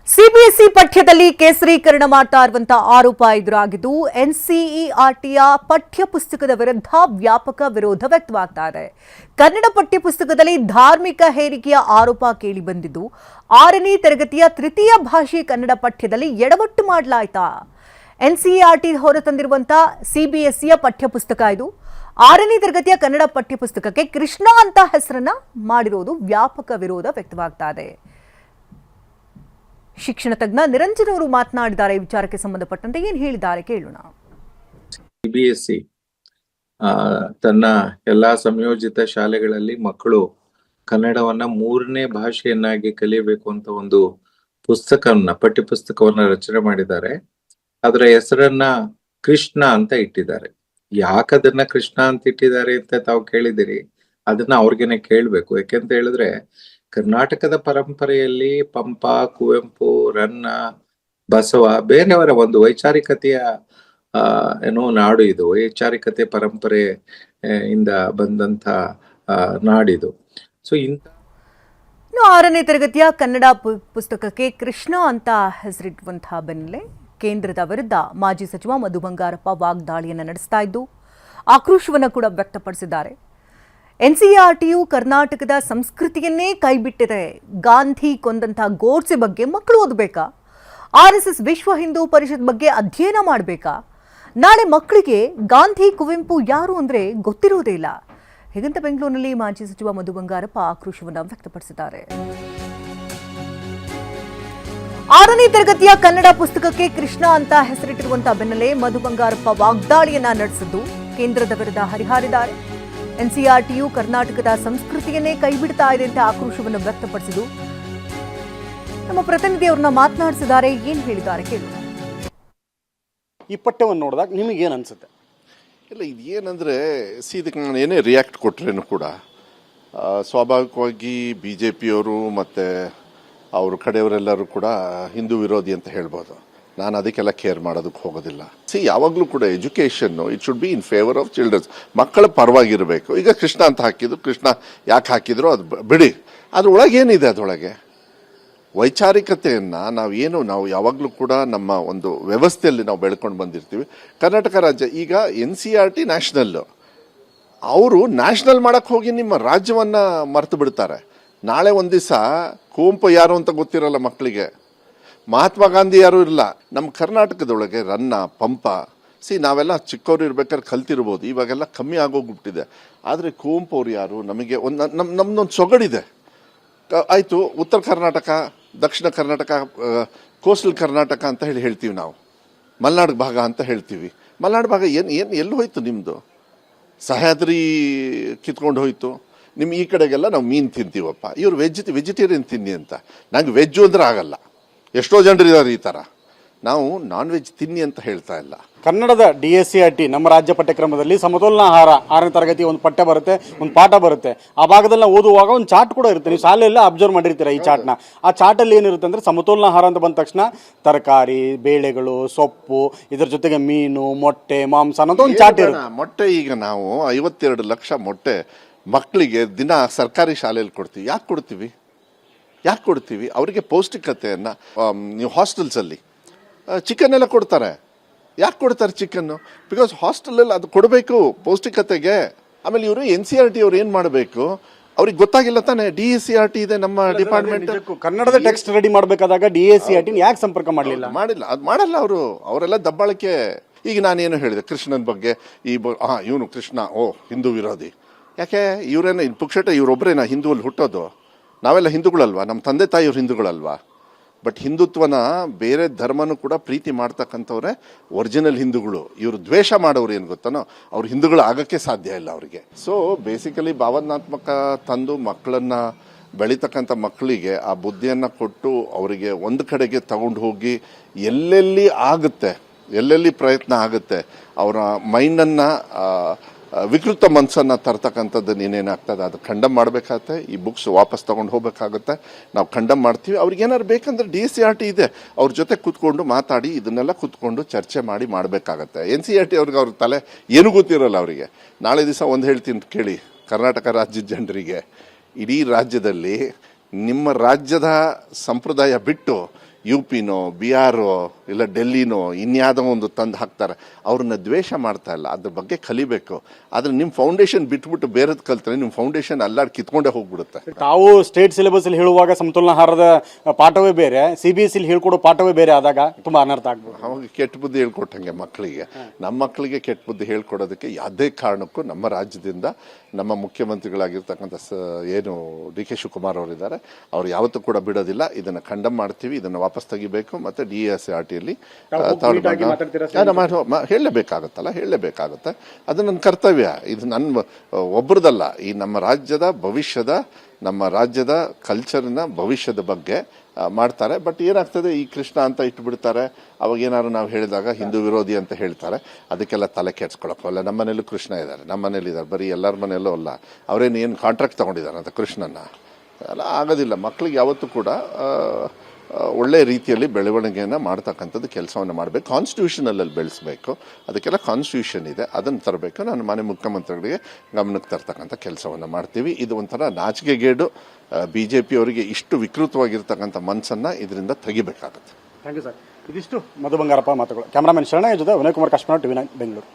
CBSE ಪಠ್ಯದಲ್ಲಿ ಕೇಸರೀಕರಣ ಮಾಡ್ತಾ ಇರುವಂತಹ ಆರೋಪ ಎದುರಾಗಿದ್ದು ಎನ್ಸಿಇಆರ್ಟಿಯ ಪಠ್ಯ ಪುಸ್ತಕದ ವಿರುದ್ಧ ವ್ಯಾಪಕ ವಿರೋಧ ವ್ಯಕ್ತವಾಗ್ತಾ ಇದೆ. ಕನ್ನಡ ಪಠ್ಯ ಪುಸ್ತಕದಲ್ಲಿ ಧಾರ್ಮಿಕ ಹೇರಿಕೆಯ ಆರೋಪ ಕೇಳಿಬಂದಿದ್ದು 6ನೇ ತರಗತಿಯ ತೃತೀಯ ಭಾಷೆ ಕನ್ನಡ ಪಠ್ಯದಲ್ಲಿ ಎಡವಟ್ಟು ಮಾಡಲಾಯಿತಾ? ಎನ್ಸಿಇಆರ್ಟಿ ಹೊರತಂದಿರುವಂತಹ ಸಿಬಿಎಸ್ಇಯ ಪಠ್ಯ ಪುಸ್ತಕ ಇದು. 6ನೇ ತರಗತಿಯ ಕನ್ನಡ ಪಠ್ಯ ಪುಸ್ತಕಕ್ಕೆ ಕೃಷ್ಣ ಅಂತ ಹೆಸರನ್ನ ಮಾಡಿರೋದು ವ್ಯಾಪಕ ವಿರೋಧ ವ್ಯಕ್ತವಾಗ್ತಾ ಇದೆ. ಶಿಕ್ಷಣ ತಜ್ಞ ನಿರಂಜನ್ ಅವರು ಮಾತನಾಡಿದ್ದಾರೆ. ವಿಚಾರಕ್ಕೆ ಸಂಬಂಧಪಟ್ಟಂತೆ ಏನು ಹೇಳಿದ್ದಾರೆ ಕೇಳೋಣ. ಸಿಬಿಎಸ್ಇ ತನ್ನ ಎಲ್ಲಾ ಸಂಯೋಜಿತ ಶಾಲೆಗಳಲ್ಲಿ ಮಕ್ಕಳು ಕನ್ನಡವನ್ನ 3ನೇ ಭಾಷೆಯನ್ನಾಗಿ ಕಲಿಯಬೇಕು ಅಂತ ಒಂದು ಪಠ್ಯ ಪುಸ್ತಕವನ್ನ ರಚನೆ ಮಾಡಿದ್ದಾರೆ. ಅದರ ಹೆಸರನ್ನ ಕೃಷ್ಣ ಅಂತ ಇಟ್ಟಿದ್ದಾರೆ. ಯಾಕದನ್ನ ಕೃಷ್ಣ ಅಂತ ಇಟ್ಟಿದ್ದಾರೆ ಅಂತ ತಾವು ಕೇಳಿದಿರಿ, ಅದನ್ನ ಅವ್ರಿಗೇನೆ ಕೇಳ್ಬೇಕು. ಯಾಕೆಂತ ಹೇಳಿದ್ರೆ ಕರ್ನಾಟಕದ ಪರಂಪರೆಯಲ್ಲಿ ಪಂಪ, ಕುವೆಂಪು, ರನ್ನ, ಬಸವ ಬೇರೆಯವರ ಒಂದು ವೈಚಾರಿಕತೆಯ ನಾಡು ಇದು. ವೈಚಾರಿಕತೆ ಪರಂಪರೆ ಇಂದ ಬಂದಂತ ನಾಡಿದು. ಸೊ ಇನ್ನು 6ನೇ ತರಗತಿಯ ಕನ್ನಡ ಪುಸ್ತಕಕ್ಕೆ ಕೃಷ್ಣ ಅಂತ ಹೆಸರಿಡುವಂತಹ ಬೆನ್ನಲ್ಲೇ ಕೇಂದ್ರದ ವಿರುದ್ಧ ಮಾಜಿ ಸಚಿವ ಮಧು ಬಂಗಾರಪ್ಪ ವಾಗ್ದಾಳಿಯನ್ನು ನಡೆಸ್ತಾ ಇದ್ದು ಆಕ್ರೋಶವನ್ನು ಕೂಡ ವ್ಯಕ್ತಪಡಿಸಿದ್ದಾರೆ. ಎನ್ಸಿಇಆರ್ಟಿಯು ಕರ್ನಾಟಕದ ಸಂಸ್ಕೃತಿಯನ್ನೇ ಕೈಬಿಟ್ಟಿದೆ. ಗಾಂಧಿ ಕೊಂದಂತಹ ಗೋಡ್ಸೆ ಬಗ್ಗೆ ಮಕ್ಕಳು ಓದಬೇಕಾ? RSS ವಿಶ್ವ ಹಿಂದೂ ಪರಿಷತ್ ಬಗ್ಗೆ ಅಧ್ಯಯನ ಮಾಡಬೇಕಾ? ನಾಳೆ ಮಕ್ಕಳಿಗೆ ಗಾಂಧಿ, ಕುವೆಂಪು ಯಾರು ಅಂದ್ರೆ ಗೊತ್ತಿರುವುದೇ ಇಲ್ಲ. ಹೀಗಂತ ಬೆಂಗಳೂರಿನಲ್ಲಿ ಮಾಜಿ ಸಚಿವ ಮಧು ಬಂಗಾರಪ್ಪ ಆಕ್ರೋಶವನ್ನು ವ್ಯಕ್ತಪಡಿಸಿದ್ದಾರೆ. 6ನೇ ತರಗತಿಯ ಕನ್ನಡ ಪುಸ್ತಕಕ್ಕೆ ಕೃಷ್ಣ ಅಂತ ಹೆಸರಿಟ್ಟಿರುವಂತಹ ಬೆನ್ನಲ್ಲೇ ಮಧು ಬಂಗಾರಪ್ಪ ವಾಗ್ದಾಳಿಯನ್ನ ನಡೆಸಿದ್ದು ಕೇಂದ್ರದ ವಿರುದ್ಧ ಹರಿಹಾರಿದ್ದಾರೆ. ಎನ್ಸಿಇಆರ್ಟಿಯು ಕರ್ನಾಟಕದ ಸಂಸ್ಕೃತಿಯನ್ನೇ ಕೈಬಿಡ್ತಾ ಇದೆ ಅಂತ ಆಕ್ರೋಶವನ್ನು ವ್ಯಕ್ತಪಡಿಸಿದ್ದು ನಮ್ಮ ಪ್ರತಿನಿಧಿಯವ್ರನ್ನ ಮಾತನಾಡಿಸಿದ್ದಾರೆ. ಏನ್ ಹೇಳಿದ್ದಾರೆ ಕೇಳಿ. ಈ ಪಠ್ಯವನ್ನು ನೋಡಿದಾಗ ನಿಮಗೆ ಏನು ಅನ್ಸುತ್ತೆ? ಇಲ್ಲ, ಇದು ಏನಂದರೆ ಇದಕ್ಕೆ ನಾನು ಏನೇ ರಿಯಾಕ್ಟ್ ಕೊಟ್ರೇನು ಕೂಡ ಸ್ವಾಭಾವಿಕವಾಗಿ BJPಯವರು ಮತ್ತು ಅವ್ರ ಕಡೆಯವರೆಲ್ಲರೂ ಕೂಡ ಹಿಂದೂ ವಿರೋಧಿ ಅಂತ ಹೇಳ್ಬೋದು. ನಾನು ಅದಕ್ಕೆಲ್ಲ ಕೇರ್ ಮಾಡೋದಕ್ಕೆ ಹೋಗೋದಿಲ್ಲ. ಯಾವಾಗಲೂ ಕೂಡ education it should be in favour of childrens. ಮಕ್ಕಳ ಪರವಾಗಿರಬೇಕು. ಈಗ ಕೃಷ್ಣ ಅಂತ ಹಾಕಿದ್ರು, ಕೃಷ್ಣ ಯಾಕೆ ಹಾಕಿದ್ರು ಅದು ಬಿಡಿ. ಅದ್ರೊಳಗೆ ಏನಿದೆ? ಅದರೊಳಗೆ ವೈಚಾರಿಕತೆಯನ್ನು ನಾವು ಯಾವಾಗಲೂ ಕೂಡ ನಮ್ಮ ಒಂದು ವ್ಯವಸ್ಥೆಯಲ್ಲಿ ನಾವು ಬೆಳ್ಕೊಂಡು ಬಂದಿರ್ತೀವಿ. ಕರ್ನಾಟಕ ರಾಜ್ಯ ಈಗ NCERT ನ್ಯಾಷನಲ್ಲು, ಅವರು ನ್ಯಾಷನಲ್ ಮಾಡೋಕ್ಕೆ ಹೋಗಿ ನಿಮ್ಮ ರಾಜ್ಯವನ್ನು ಮರೆತು ಬಿಡ್ತಾರೆ. ನಾಳೆ ಒಂದು ದಿವಸ ಕುವೆಂಪು ಯಾರು ಅಂತ ಗೊತ್ತಿರಲ್ಲ ಮಕ್ಕಳಿಗೆ, ಮಹಾತ್ಮ ಗಾಂಧಿ ಯಾರು ಇಲ್ಲ. ನಮ್ಮ ಕರ್ನಾಟಕದೊಳಗೆ ರನ್ನ, ಪಂಪ ನಾವೆಲ್ಲ ಚಿಕ್ಕವರು ಇರ್ಬೇಕಾದ್ರೆ ಕಲ್ತಿರ್ಬೋದು, ಇವಾಗೆಲ್ಲ ಕಮ್ಮಿ ಆಗೋಗ್ಬಿಟ್ಟಿದೆ. ಆದರೆ ಕುವೆಂಪು ಅವ್ರು ಯಾರು? ನಮಗೆ ನಮ್ದೊಂದು ಸೊಗಡಿದೆ. ಆಯಿತು, ಉತ್ತರ ಕರ್ನಾಟಕ, ದಕ್ಷಿಣ ಕರ್ನಾಟಕ, ಕೋಸ್ಟಲ್ ಕರ್ನಾಟಕ ಅಂತ ಹೇಳ್ತೀವಿ ನಾವು. ಮಲೆನಾಡು ಭಾಗ ಅಂತ ಹೇಳ್ತೀವಿ. ಮಲೆನಾಡು ಭಾಗ ಎಲ್ಲಿ ಹೋಯ್ತು ನಿಮ್ಮದು? ಸಹ್ಯಾದ್ರಿ ಕಿತ್ಕೊಂಡು ಹೋಯ್ತು. ನಿಮ್ಮ ಈ ಕಡೆಗೆಲ್ಲ ನಾವು ಮೀನು ತಿಂತೀವಪ್ಪ. ಇವ್ರು ವೆಜಿಟೇರಿಯನ್ ತಿನ್ನಿ ಅಂತ. ನಂಗೆ ವೆಜ್ಜು ಅಂದ್ರೆ ಆಗಲ್ಲ. ಎಷ್ಟೋ ಜನರು ಇದ್ದಾರೆ ಈ ಥರ. ನಾವು ನಾನ್ ವೆಜ್ ತಿನ್ನಿ ಅಂತ ಹೇಳ್ತಾ ಇಲ್ಲ. ಕನ್ನಡದ DSCRT ನಮ್ಮ ರಾಜ್ಯ ಪಠ್ಯಕ್ರಮದಲ್ಲಿ ಸಮತೋಲನ ಆಹಾರ 6ನೇ ತರಗತಿ ಒಂದು ಪಠ್ಯ ಬರುತ್ತೆ, ಒಂದು ಪಾಠ ಬರುತ್ತೆ. ಆ ಭಾಗದಲ್ಲಿ ಓದುವಾಗ ಒಂದು ಚಾರ್ಟ್ ಕೂಡ ಇರುತ್ತೆ. ನೀವು ಶಾಲೆಯಲ್ಲ ಅಬ್ಸರ್ವ್ ಮಾಡಿರ್ತೀರ ಈ ಚಾರ್ಟ್ನ. ಆ ಚಾರ್ಟಲ್ಲಿ ಏನಿರುತ್ತೆ ಅಂದರೆ ಸಮತೋಲನ ಆಹಾರ ಅಂತ ಬಂದ ತಕ್ಷಣ ತರಕಾರಿ, ಬೇಳೆಗಳು, ಸೊಪ್ಪು, ಇದ್ರ ಜೊತೆಗೆ ಮೀನು, ಮೊಟ್ಟೆ, ಮಾಂಸ ಅನ್ನೋದು ಒಂದು ಚಾರ್ಟ್ ಇರುತ್ತೆ. ಮೊಟ್ಟೆ ಈಗ ನಾವು 52 ಲಕ್ಷ ಮೊಟ್ಟೆ ಮಕ್ಕಳಿಗೆ ದಿನ ಸರ್ಕಾರಿ ಶಾಲೆಯಲ್ಲಿ ಕೊಡ್ತೀವಿ. ಯಾಕೆ ಕೊಡ್ತೀವಿ? ಅವರಿಗೆ ಪೌಷ್ಟಿಕತೆಯನ್ನು ನೀವು ಹಾಸ್ಟೆಲ್ಸಲ್ಲಿ ಚಿಕನ್ ಎಲ್ಲ ಕೊಡ್ತಾರೆ. ಯಾಕೆ ಕೊಡ್ತಾರೆ ಚಿಕನ್ನು? ಬಿಕಾಸ್ ಹಾಸ್ಟೆಲಲ್ಲಿ ಅದು ಕೊಡಬೇಕು ಪೌಷ್ಟಿಕತೆಗೆ. ಆಮೇಲೆ ಇವರು NCERT ಅವ್ರು ಏನು ಮಾಡಬೇಕು? ಅವ್ರಿಗೆ ಗೊತ್ತಾಗಿಲ್ಲ ತಾನೆ DSCRT ಇದೆ ನಮ್ಮ ಡಿಪಾರ್ಟ್ಮೆಂಟ್. ಕನ್ನಡದ ಟೆಕ್ಸ್ಟ್ ರೆಡಿ ಮಾಡಬೇಕಾದಾಗ DSCRT ಯಾಕೆ ಸಂಪರ್ಕ ಮಾಡಿಲ್ಲ? ಅದು ಮಾಡಲ್ಲ ಅವರೆಲ್ಲ ದಬ್ಬಾಳಿಕೆ. ಈಗ ನಾನೇನು ಹೇಳಿದೆ ಕೃಷ್ಣನ ಬಗ್ಗೆ, ಇವನು ಕೃಷ್ಣ ಹಿಂದೂ ವಿರೋಧಿ. ಯಾಕೆ? ಇವರೇನ ಪುಕ್ಷಟ ಇವರೊಬ್ಬರೇನ ಹಿಂದೂಲ್ಲಿ ಹುಟ್ಟೋದು? ನಾವೆಲ್ಲ ಹಿಂದೂಗಳಲ್ವಾ? ನಮ್ಮ ತಂದೆ ತಾಯಿಯವ್ರು ಹಿಂದೂಗಳಲ್ವಾ? ಬಟ್ ಹಿಂದುತ್ವನ ಬೇರೆ ಧರ್ಮನೂ ಕೂಡ ಪ್ರೀತಿ ಮಾಡ್ತಕ್ಕಂಥವ್ರೆ ಒರಿಜಿನಲ್ ಹಿಂದೂಗಳು. ಇವರು ದ್ವೇಷ ಮಾಡೋರು ಏನು ಗೊತ್ತಾನೋ, ಅವ್ರು ಹಿಂದೂಗಳು ಆಗೋಕ್ಕೆ ಸಾಧ್ಯ ಇಲ್ಲ ಅವರಿಗೆ. ಸೊ ಬೇಸಿಕಲಿ ಭಾವನಾತ್ಮಕ ತಂದು ಮಕ್ಕಳನ್ನು ಬೆಳೀತಕ್ಕಂಥ ಮಕ್ಕಳಿಗೆ ಆ ಬುದ್ಧಿಯನ್ನು ಕೊಟ್ಟು ಅವರಿಗೆ ಒಂದು ಕಡೆಗೆ ತಗೊಂಡು ಹೋಗಿ ಎಲ್ಲೆಲ್ಲಿ ಪ್ರಯತ್ನ ಆಗುತ್ತೆ ಅವರ ಮೈಂಡನ್ನು ವಿಕೃತ ಮನಸ್ಸನ್ನು ತರ್ತಕ್ಕಂಥದ್ದು ಏನೇನಾಗ್ತದೆ ಅದು ಖಂಡಮ್ ಮಾಡಬೇಕಾಗತ್ತೆ. ಈ ಬುಕ್ಸ್ ವಾಪಸ್ ತೊಗೊಂಡು ಹೋಗಬೇಕಾಗುತ್ತೆ. ನಾವು ಖಂಡಮ್ ಮಾಡ್ತೀವಿ. ಅವ್ರಿಗೆ ಏನಾದ್ರು ಬೇಕಂದ್ರೆ DSCRT ಇದೆ, ಅವ್ರ ಜೊತೆ ಕೂತ್ಕೊಂಡು ಮಾತಾಡಿ ಇದನ್ನೆಲ್ಲ ಕೂತ್ಕೊಂಡು ಚರ್ಚೆ ಮಾಡಿ ಮಾಡಬೇಕಾಗತ್ತೆ. NCERT ಅವ್ರಿಗೆ ಅವ್ರ ತಲೆ ಏನೂ ಗೊತ್ತಿರೋಲ್ಲ ಅವರಿಗೆ. ನಾಳೆ ದಿವಸ ಒಂದು ಹೇಳ್ತೀನಿ ಕೇಳಿ, ಕರ್ನಾಟಕ ರಾಜ್ಯದ ಜನರಿಗೆ, ಇಡೀ ರಾಜ್ಯದಲ್ಲಿ ನಿಮ್ಮ ರಾಜ್ಯದ ಸಂಪ್ರದಾಯ ಬಿಟ್ಟು ಯು ಪಿನೋ ಬಿಹಾರೋ ಇಲ್ಲ ಡೆಲ್ಲಿನೋ ಇನ್ಯಾವುದೋ ಒಂದು ತಂದು ಹಾಕ್ತಾರೆ, ಅವ್ರನ್ನ ದ್ವೇಷ ಮಾಡ್ತಾ ಇಲ್ಲ, ಅದ್ರ ಬಗ್ಗೆ ಕಲಿಬೇಕು. ಆದರೆ ನಿಮ್ಮ ಫೌಂಡೇಶನ್ ಬಿಟ್ಬಿಟ್ಟು ಬೇರೆದು ಕಲ್ತ್ರೆ ನಿಮ್ಮ ಫೌಂಡೇಶನ್ ಅಲ್ಲಾಡ್ ಕಿತ್ಕೊಂಡೇ ಹೋಗ್ಬಿಡುತ್ತೆ. ತಾವು ಸ್ಟೇಟ್ ಸಿಲೆಬಸ್ ಅಲ್ಲಿ ಹೇಳುವಾಗ ಸಮತೋಲನ ಆಹಾರದ ಪಾಠವೇ ಬೇರೆ, CBSE ಹೇಳ್ಕೊಡೋ ಪಾಠವೇ ಬೇರೆ ಆದಾಗ ತುಂಬಾ ಅನರ್ಥ ಆಗ್ಬೋದು. ಅವಾಗ ಕೆಟ್ಟ ಬುದ್ಧಿ ಹೇಳ್ಕೊಟ್ಟಂಗೆ ಮಕ್ಕಳಿಗೆ. ನಮ್ಮ ಮಕ್ಕಳಿಗೆ ಕೆಟ್ಟ ಬುದ್ಧಿ ಹೇಳ್ಕೊಡೋದಕ್ಕೆ ಯಾವುದೇ ಕಾರಣಕ್ಕೂ ನಮ್ಮ ರಾಜ್ಯದಿಂದ ನಮ್ಮ ಮುಖ್ಯಮಂತ್ರಿಗಳಾಗಿರ್ತಕ್ಕಂಥ ಏನು DK ಶಿವಕುಮಾರ್ ಅವರಿದ್ದಾರೆ, ಅವ್ರು ಯಾವತ್ತೂ ಕೂಡ ಬಿಡೋದಿಲ್ಲ. ಇದನ್ನು ಕಂಡಮ್ ಮಾಡ್ತೀವಿ, ಇದನ್ನು ವಾಪಸ್ ತೆಗಿಬೇಕು. ಮತ್ತೆ DSRTಯಲ್ಲಿ ಹೇಳಲೇಬೇಕಾಗುತ್ತೆ. ಅದು ನನ್ನ ಕರ್ತವ್ಯ, ಇದು ನನ್ನ ಒಬ್ಬರದಲ್ಲ. ಈ ನಮ್ಮ ರಾಜ್ಯದ ಭವಿಷ್ಯದ, ನಮ್ಮ ರಾಜ್ಯದ ಕಲ್ಚರ್ನ ಭವಿಷ್ಯದ ಬಗ್ಗೆ ಮಾಡ್ತಾರೆ. ಬಟ್ ಏನಾಗ್ತದೆ, ಈ ಕೃಷ್ಣ ಅಂತ ಇಟ್ಬಿಡ್ತಾರೆ. ಅವಾಗ ಏನಾದ್ರು ನಾವು ಹೇಳಿದಾಗ ಹಿಂದೂ ವಿರೋಧಿ ಅಂತ ಹೇಳ್ತಾರೆ. ಅದಕ್ಕೆಲ್ಲ ತಲೆ ಕೆಡ್ಸ್ಕೊಳಕ್ಕಲ್ಲ. ನಮ್ಮ ಮನೇಲೂ ಕೃಷ್ಣ ಇದ್ದಾರೆ, ನಮ್ಮ ಮನೇಲಿ ಇದ್ದಾರೆ, ಬರೀ ಎಲ್ಲರ ಮನೆಯಲ್ಲೂ ಅಲ್ಲ. ಅವರೇನು ಕಾಂಟ್ರಾಕ್ಟ್ ತಗೊಂಡಿದ್ದಾರೆ ಅಂತ ಕೃಷ್ಣನ ಎಲ್ಲ ಆಗೋದಿಲ್ಲ. ಮಕ್ಕಳಿಗೆ ಯಾವತ್ತೂ ಕೂಡ ಒಳ್ಳೆಯ ರೀತಿಯಲ್ಲಿ ಬೆಳವಣಿಗೆಯನ್ನು ಮಾಡ್ತಕ್ಕಂಥದ್ದು ಕೆಲಸವನ್ನು ಮಾಡಬೇಕು. ಕಾನ್ಸ್ಟಿಟ್ಯೂಷನಲ್ಲಿ ಬೆಳೆಸಬೇಕು. ಅದಕ್ಕೆಲ್ಲ ಕಾನ್ಸ್ಟಿಟ್ಯೂಷನ್ ಇದೆ, ಅದನ್ನು ತರಬೇಕು. ನಾನು ಮಾನ್ಯ ಮುಖ್ಯಮಂತ್ರಿಗಳಿಗೆ ಗಮನಕ್ಕೆ ತರ್ತಕ್ಕಂಥ ಕೆಲಸವನ್ನು ಮಾಡ್ತೀವಿ. ಇದು ಒಂಥರ ನಾಚಿಕೆಗೇಡು. BJP ಅವರಿಗೆ ಇಷ್ಟು ವಿಕೃತವಾಗಿರ್ತಕ್ಕಂಥ ಮನಸ್ಸನ್ನು ಇದರಿಂದ ತೆಗಿಬೇಕಾಗುತ್ತೆ. Thank you sir. ಇದಿಷ್ಟು ಮಧು ಬಂಗಾರಪ್ಪ ಮಾತುಗಳು. ಕ್ಯಾಮರಾಮನ್ ಶರಣ ಜೊತೆ ವಿನಯ್ ಕುಮಾರ್ ಕಾಶ್ಮೀರ, TV9 ಬೆಂಗಳೂರು.